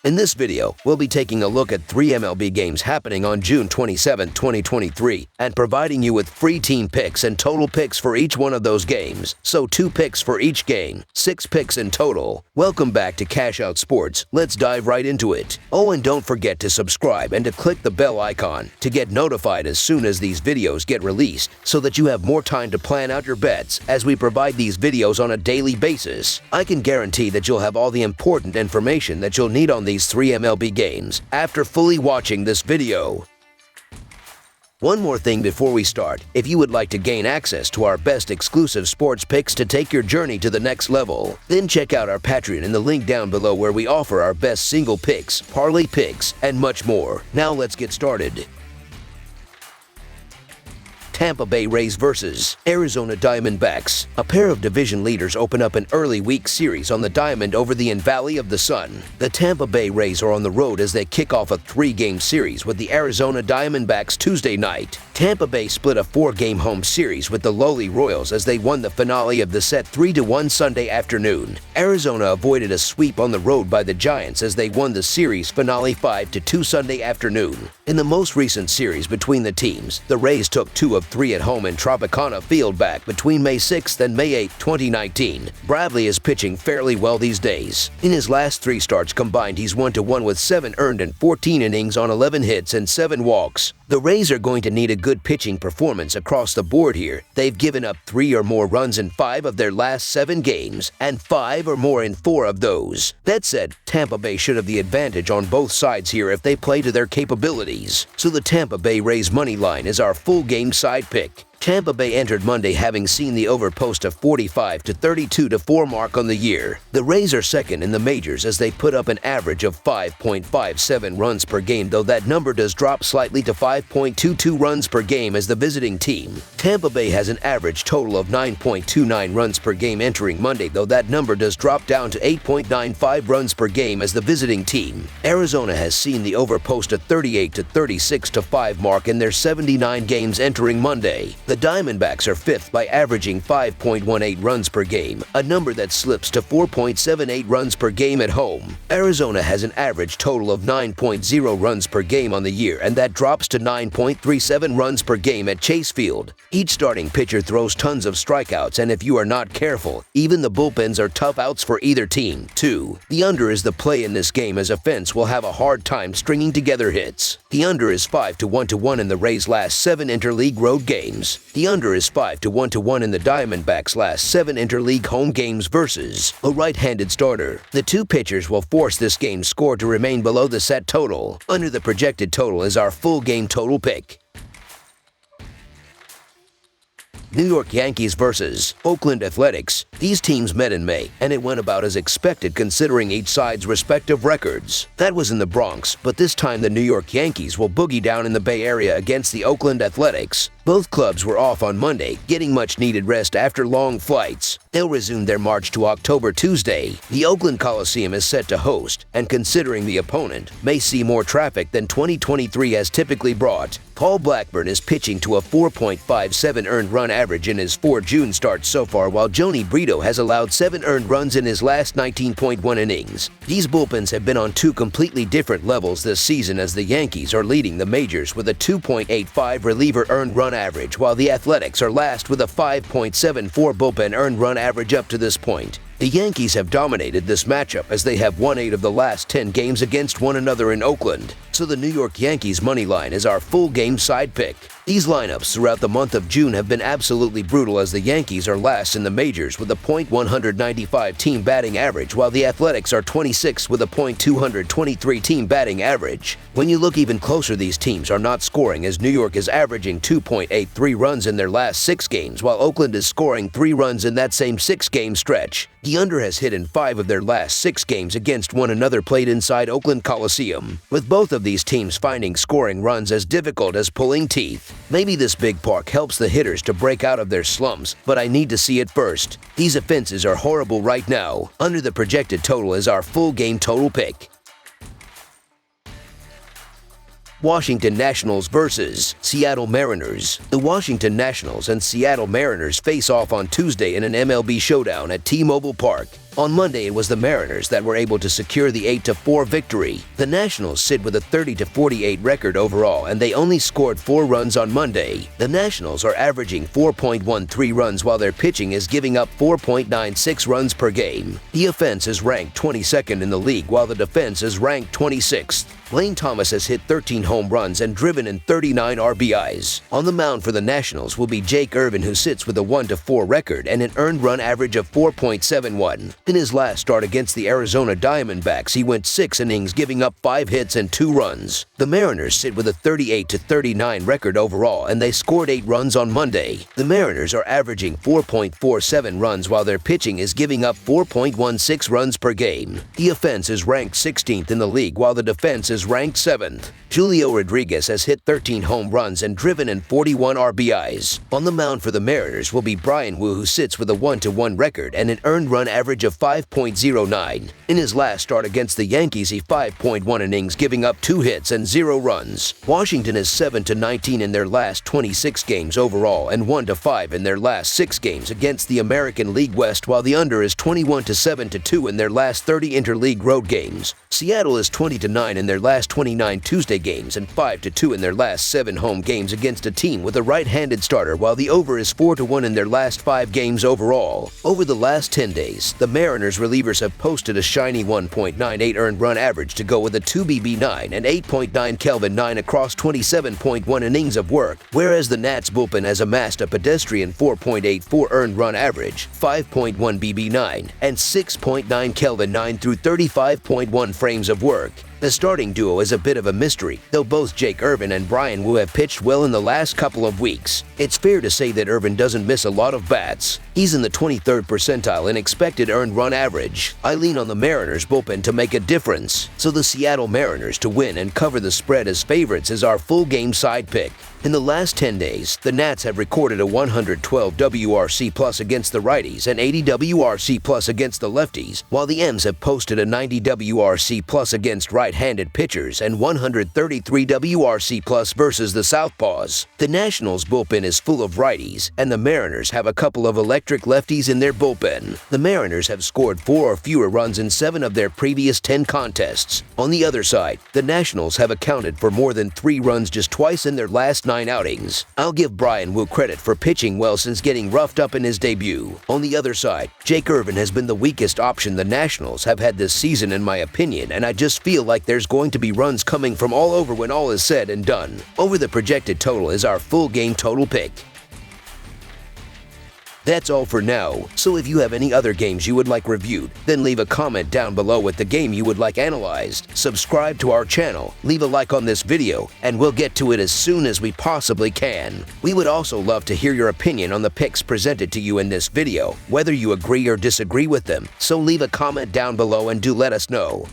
In this video, we'll be taking a look at 3 MLB games happening on June 27, 2023, and providing you with free team picks and total picks for each one of those games. So 2 picks for each game, 6 picks in total. Welcome back to Cash Out Sports. Let's dive right into it. Oh, and don't forget to subscribe and to click the bell icon to get notified as soon as these videos get released, so that you have more time to plan out your bets as we provide these videos on a daily basis. I can guarantee that you'll have all the important information that you'll need on these 3 MLB games after fully watching this video. One more thing before we start. If you would like to gain access to our best exclusive sports picks to take your journey to the next level, then check out our Patreon in the link down below, where we offer our best single picks, parlay picks, and much more. Now let's get started. Tampa Bay Rays versus Arizona Diamondbacks. A pair of division leaders open up an early week series on the diamond over the Valley of the Sun. The Tampa Bay Rays are on the road as they kick off a 3-game series with the Arizona Diamondbacks Tuesday night. Tampa Bay split a 4-game home series with the lowly Royals as they won the finale of the set 3-1 Sunday afternoon. Arizona avoided a sweep on the road by the Giants as they won the series finale 5-2 Sunday afternoon. In the most recent series between the teams, the Rays took 2 of 3 at home in Tropicana Field back between May 6th and May 8th, 2019. Bradley is pitching fairly well these days. In his last 3 starts combined, he's 1-1 with 7 earned in 14 innings on 11 hits and 7 walks. The Rays are going to need a good pitching performance across the board here. They've given up 3 or more runs in 5 of their last 7 games, and 5 or more in 4 of those. That said, Tampa Bay should have the advantage on both sides here if they play to their capabilities. So the Tampa Bay Rays money line is our full game side pick. Tampa Bay entered Monday having seen the over post of 45 to 32-4 mark on the year. The Rays are second in the majors as they put up an average of 5.57 runs per game, though that number does drop slightly to 5.22 runs per game as the visiting team. Tampa Bay has an average total of 9.29 runs per game entering Monday, though that number does drop down to 8.95 runs per game as the visiting team. Arizona has seen the over post of 38 to 36-5 mark in their 79 games entering Monday. The Diamondbacks are 5th by averaging 5.18 runs per game, a number that slips to 4.78 runs per game at home. Arizona has an average total of 9.0 runs per game on the year, and that drops to 9.37 runs per game at Chase Field. Each starting pitcher throws tons of strikeouts, and if you are not careful, even the bullpens are tough outs for either team, too. The under is the play in this game, as offense will have a hard time stringing together hits. The under is 5-1 in the Rays' last 7 interleague road games. The under is 5-1 in the Diamondbacks' last 7 interleague home games versus a right-handed starter. The 2 pitchers will force this game's score to remain below the set total. Under the projected total is our full game total pick. New York Yankees versus Oakland Athletics. These teams met in May, and it went about as expected considering each side's respective records. That was in the Bronx, but this time the New York Yankees will boogie down in the Bay Area against the Oakland Athletics. Both clubs were off on Monday, getting much-needed rest after long flights. They'll resume their march to October Tuesday. The Oakland Coliseum is set to host, and considering the opponent, may see more traffic than 2023 has typically brought. Paul Blackburn is pitching to a 4.57 earned run average in his 4 June starts so far, while Joni Brito has allowed 7 earned runs in his last 19.1 innings. These bullpens have been on 2 completely different levels this season, as the Yankees are leading the majors with a 2.85 reliever earned run average, while the Athletics are last with a 5.74 bullpen earned run average up to this point. The Yankees have dominated this matchup as they have won 8 of the last 10 games against one another in Oakland, so the New York Yankees money line is our full game side pick. These lineups throughout the month of June have been absolutely brutal, as the Yankees are last in the majors with a .195 team batting average, while the Athletics are 26th with a .223 team batting average. When you look even closer, these teams are not scoring, as New York is averaging 2.83 runs in their last 6 games, while Oakland is scoring 3 runs in that same 6-game stretch. The under has hit in 5 of their last 6 games against one another played inside Oakland Coliseum, with both of these teams finding scoring runs as difficult as pulling teeth. Maybe this big park helps the hitters to break out of their slumps, but I need to see it first. These offenses are horrible right now. Under the projected total is our full game total pick. Washington Nationals versus Seattle Mariners. The Washington Nationals and Seattle Mariners face off on Tuesday in an MLB showdown at T-Mobile Park. On Monday, it was the Mariners that were able to secure the 8-4 victory. The Nationals sit with a 30-48 record overall, and they only scored 4 runs on Monday. The Nationals are averaging 4.13 runs while their pitching is giving up 4.96 runs per game. The offense is ranked 22nd in the league while the defense is ranked 26th. Lane Thomas has hit 13 home runs and driven in 39 RBIs. On the mound for the Nationals will be Jake Irvin, who sits with a 1-4 record and an earned run average of 4.71. In his last start against the Arizona Diamondbacks, he went 6 innings, giving up 5 hits and 2 runs. The Mariners sit with a 38-39 record overall, and they scored 8 runs on Monday. The Mariners are averaging 4.47 runs while their pitching is giving up 4.16 runs per game. The offense is ranked 16th in the league while the defense is ranked 7th. Julio Rodriguez has hit 13 home runs and driven in 41 RBIs. On the mound for the Mariners will be Bryan Woo, who sits with a 1-1 record and an earned run average of 5.09. In his last start against the Yankees, he 5.1 innings, giving up 2 hits and 0 runs. Washington is 7-19 in their last 26 games overall and 1-5 in their last 6 games against the American League West, while the under is 21-7-2 in their last 30 interleague road games. Seattle is 20-9 in their last 29 Tuesday games and 5-2 in their last 7 home games against a team with a right-handed starter, while the over is 4-1 in their last 5 games overall. Over the last 10 days, the Mariners relievers have posted a shiny 1.98 earned run average to go with a 2 BB9 and 8.9 Kelvin 9 across 27.1 innings of work, whereas the Nats bullpen has amassed a pedestrian 4.84 earned run average, 5.1 BB9, and 6.9 Kelvin 9 through 35.1 frames of work. The starting duo is a bit of a mystery, though both Jake Irvin and Bryan Woo have pitched well in the last couple of weeks. It's fair to say that Irvin doesn't miss a lot of bats. He's in the 23rd percentile in expected earned run average. I lean on the Mariners bullpen to make a difference, so the Seattle Mariners to win and cover the spread as favorites is our full game side pick. In the last 10 days, the Nats have recorded a 112 WRC plus against the righties and 80 WRC plus against the lefties, while the M's have posted a 90 WRC plus against right-handed pitchers and 133 WRC plus versus the southpaws. The Nationals bullpen is full of righties, and the Mariners have a couple of electric lefties in their bullpen. The Mariners have scored 4 or fewer runs in 7 of their previous 10 contests. On the other side, the Nationals have accounted for more than 3 runs just twice in their last 9 outings. I'll give Bryan Woo credit for pitching well since getting roughed up in his debut. On the other side, Jake Irvin has been the weakest option the Nationals have had this season in my opinion, and I just feel like there's going to be runs coming from all over when all is said and done. Over the projected total is our full game total pick. That's all for now, so if you have any other games you would like reviewed, then leave a comment down below with the game you would like analyzed. Subscribe to our channel, leave a like on this video, and we'll get to it as soon as we possibly can. We would also love to hear your opinion on the picks presented to you in this video, whether you agree or disagree with them, so leave a comment down below and do let us know.